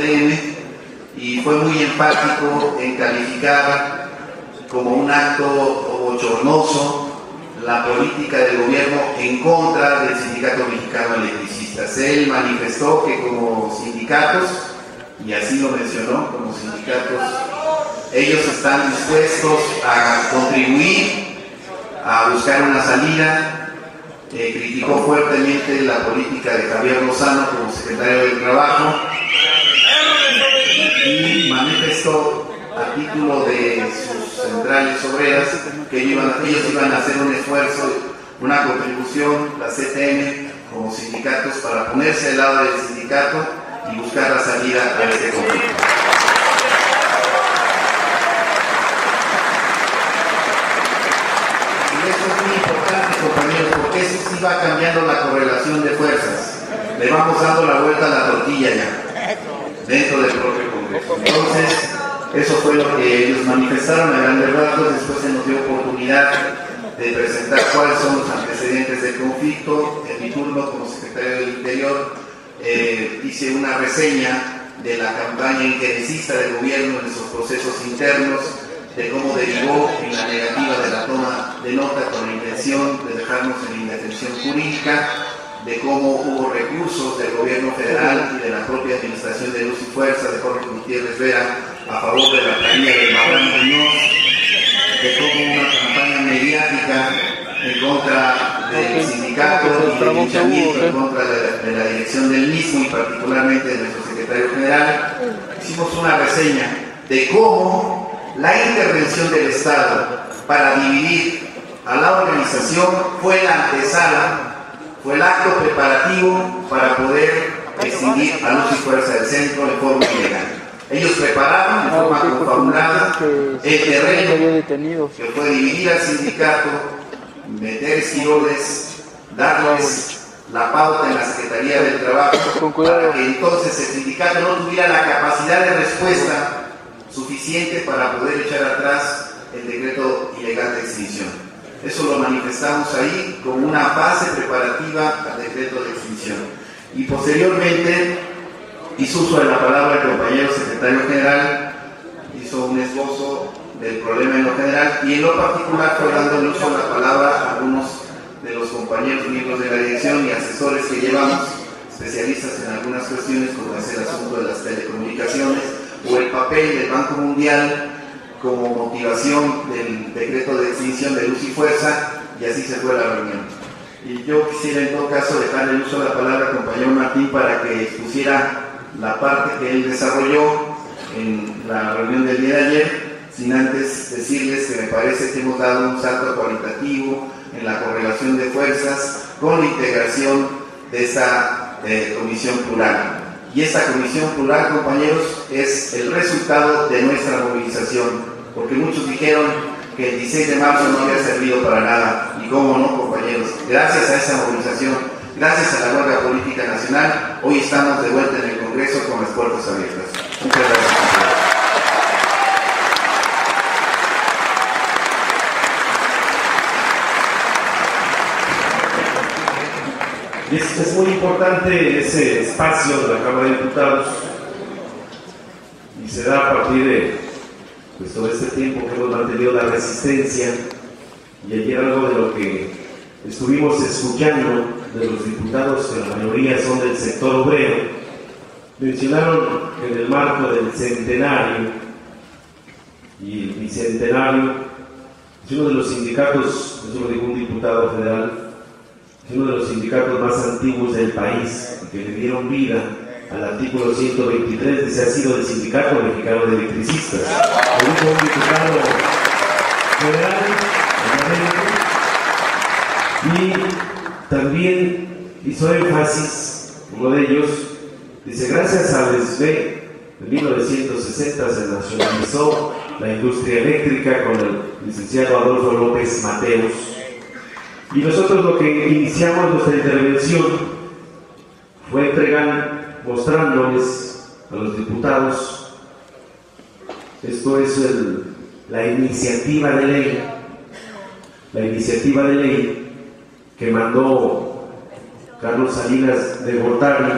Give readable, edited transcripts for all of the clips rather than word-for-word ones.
CTM y fue muy enfático en calificar como un acto bochornoso la política del gobierno en contra del Sindicato Mexicano de Electricistas. Él manifestó que como sindicatos, y así lo mencionó, como sindicatos, ellos están dispuestos a contribuir a buscar una salida. Criticó fuertemente la política de Javier Lozano como secretario del Trabajo y manifestó a título de sus centrales obreras que ellos iban a hacer un esfuerzo, una contribución, la CTM como sindicatos, para ponerse al lado del sindicato y buscar la salida a este conflicto. Y esto es muy importante, compañeros, porque eso sí va cambiando la correlación de fuerzas. Le vamos dando la vuelta a la tortilla ya, dentro del propio Congreso. Entonces, eso fue lo que ellos manifestaron a grandes rasgos. Después se nos dio oportunidad de presentar cuáles son los antecedentes del conflicto. En mi turno como secretario del Interior hice una reseña de la campaña injerencista del gobierno en sus procesos internos, de cómo derivó en la negativa de la toma de nota con la intención de dejarnos en indefensión jurídica, de cómo hubo recursos del gobierno federal y de la propia administración de Luz y Fuerza de Jorge Gutiérrez Vera a favor de la planilla de Manuel Muñoz, de cómo una campaña mediática en contra del sindicato y del linchamiento en contra de la dirección del mismo y particularmente de nuestro secretario general. Hicimos una reseña de cómo la intervención del Estado para dividir a la organización fue la antesala, fue el acto preparativo para poder extinguir a Luz y Fuerza del Centro de forma ilegal. Ellos prepararon de forma confabulada el terreno que fue dividir al sindicato, meter estiroles, darles la pauta en la Secretaría del Trabajo para que entonces el sindicato no tuviera la capacidad de respuesta suficiente para poder echar atrás el decreto ilegal de extinción. Eso lo manifestamos ahí como una fase preparativa al decreto de extinción. Y posteriormente hizo uso de la palabra el compañero secretario general, hizo un esbozo del problema en lo general y en lo particular fue dando el uso de la palabra a algunos de los compañeros miembros de la dirección y asesores que llevamos, especialistas en algunas cuestiones como es el asunto de las telecomunicaciones o el papel del Banco Mundial como motivación del decreto de extinción de Luz y Fuerza, y así se fue la reunión. Y yo quisiera en todo caso dejarle el uso de la palabra al compañero Martín para que expusiera la parte que él desarrolló en la reunión del día de ayer, sin antes decirles que me parece que hemos dado un salto cualitativo en la correlación de fuerzas con la integración de esta comisión plural. Y esta comisión plural, compañeros, es el resultado de nuestra movilización, porque muchos dijeron que el 16 de marzo no había servido para nada, y cómo no, compañeros, gracias a esa movilización, gracias a la huelga política nacional, hoy estamos de vuelta en el Congreso con las puertas abiertas. Muchas gracias. Es muy importante ese espacio de la Cámara de Diputados y se da a partir de todo este tiempo que hemos mantenido la resistencia, y ayer algo de lo que estuvimos escuchando de los diputados, que la mayoría son del sector obrero, mencionaron que en el marco del centenario y el bicentenario es uno de los sindicatos, eso lo dijo un diputado federal, es uno de los sindicatos más antiguos del país, que le dieron vida al artículo 123, dice, ha sido el Sindicato Mexicano de Electricistas. Lo dijo un diputado federal, y también hizo énfasis, uno de ellos, dice, gracias al SB, en 1960 se nacionalizó la industria eléctrica con el licenciado Adolfo López Mateos. Y nosotros lo que iniciamos nuestra intervención fue mostrándoles a los diputados, esto es la iniciativa de ley que mandó Carlos Salinas de Gortari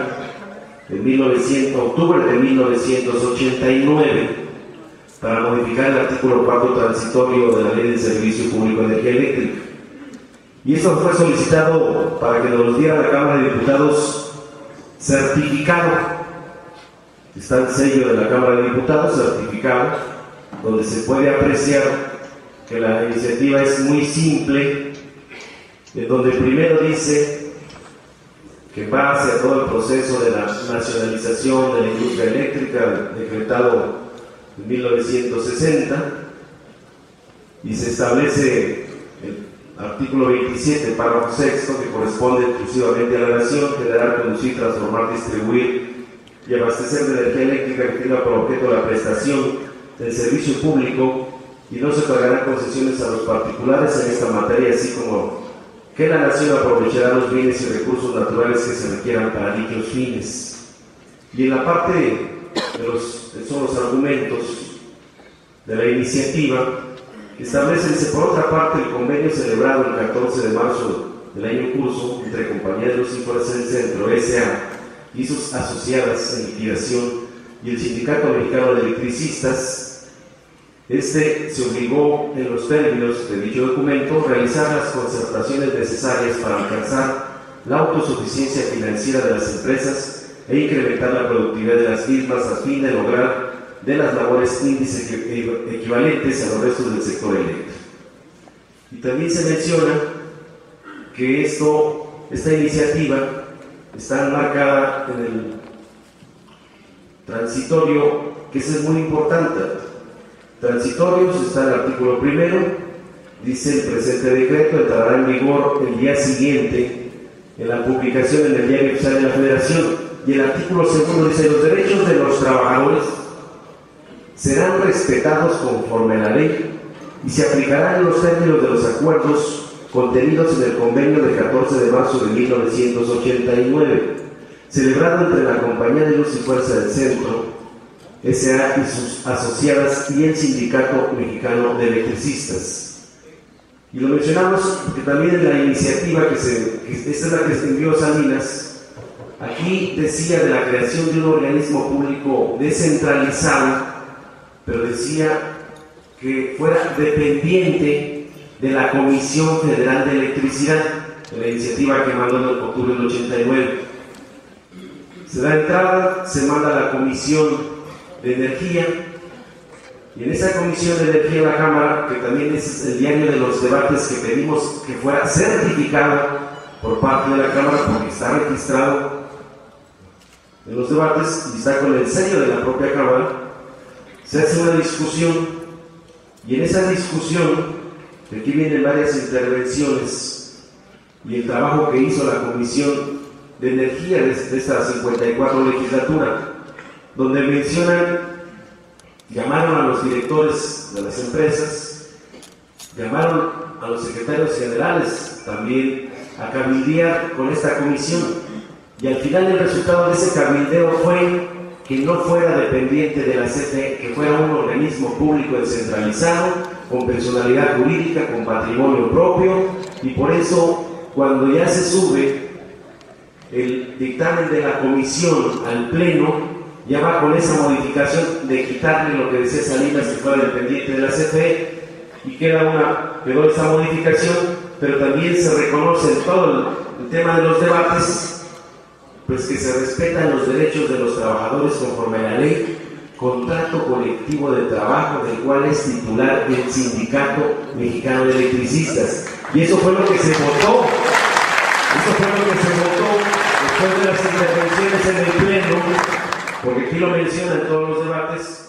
en octubre de 1989 para modificar el artículo 4 transitorio de la Ley del Servicio Público de Energía Eléctrica. Y esto fue solicitado para que nos diera la Cámara de Diputados certificado. Está el sello de la Cámara de Diputados, certificado, donde se puede apreciar que la iniciativa es muy simple, en donde primero dice que en base a todo el proceso de la nacionalización de la industria eléctrica decretado en 1960, y se establece el artículo 27, párrafo sexto, que corresponde exclusivamente a la nación generar, producir, transformar, distribuir y abastecer de energía eléctrica que tenga por objeto la prestación del servicio público, y no se otorgarán concesiones a los particulares en esta materia, así como que la nación aprovechará los bienes y recursos naturales que se requieran para dichos fines. Y en la parte son los argumentos de la iniciativa, establecense por otra parte el convenio celebrado el 14 de marzo del año en curso entre Compañía de Luz y Fuerza del Centro, S.A. y sus asociadas en liquidación y el Sindicato Mexicano de Electricistas. Este se obligó en los términos de dicho documento a realizar las concertaciones necesarias para alcanzar la autosuficiencia financiera de las empresas e incrementar la productividad de las mismas a fin de lograr de las labores índices equivalentes a los restos del sector eléctrico. Y también se menciona que esta iniciativa está enmarcada en el transitorio, que eso es muy importante. Transitorios está el artículo primero, dice el presente decreto entrará en vigor el día siguiente en la publicación en el Diario Oficial de la Federación, y el artículo segundo dice los derechos de los trabajadores serán respetados conforme a la ley y se aplicarán los términos de los acuerdos contenidos en el convenio del 14 de marzo de 1989, celebrado entre la Compañía de Luz y Fuerza del Centro, S.A. y sus asociadas y el Sindicato Mexicano de Electricistas. Y lo mencionamos porque también en la iniciativa esta es la que envió Salinas, aquí decía de la creación de un organismo público descentralizado, pero decía que fuera dependiente de la Comisión Federal de Electricidad, de la iniciativa que mandó en octubre del 89. Se da entrada, se manda a la Comisión de Energía, y en esa Comisión de Energía de la Cámara, que también es el diario de los debates que pedimos que fuera certificado por parte de la Cámara, porque está registrado en los debates y está con el sello de la propia Cámara, se hace una discusión, y en esa discusión, aquí vienen varias intervenciones, y el trabajo que hizo la Comisión de Energía de esta 54 legislatura, donde llamaron a los directores de las empresas, llamaron a los secretarios generales también a cabildear con esta comisión, y al final el resultado de ese cabildeo fue que no fuera dependiente de la CFE, que fuera un organismo público descentralizado, con personalidad jurídica, con patrimonio propio, y por eso cuando ya se sube el dictamen de la comisión al pleno, ya va con esa modificación de quitarle lo que decía Salinas, que fuera dependiente de la CFE, y quedó esa modificación, pero también se reconoce en todo el tema de los debates, pues que se respetan los derechos de los trabajadores conforme a la ley, contrato colectivo de trabajo, del cual es titular el Sindicato Mexicano de Electricistas. Y eso fue lo que se votó, después de las intervenciones en el pleno, porque aquí lo menciona en todos los debates,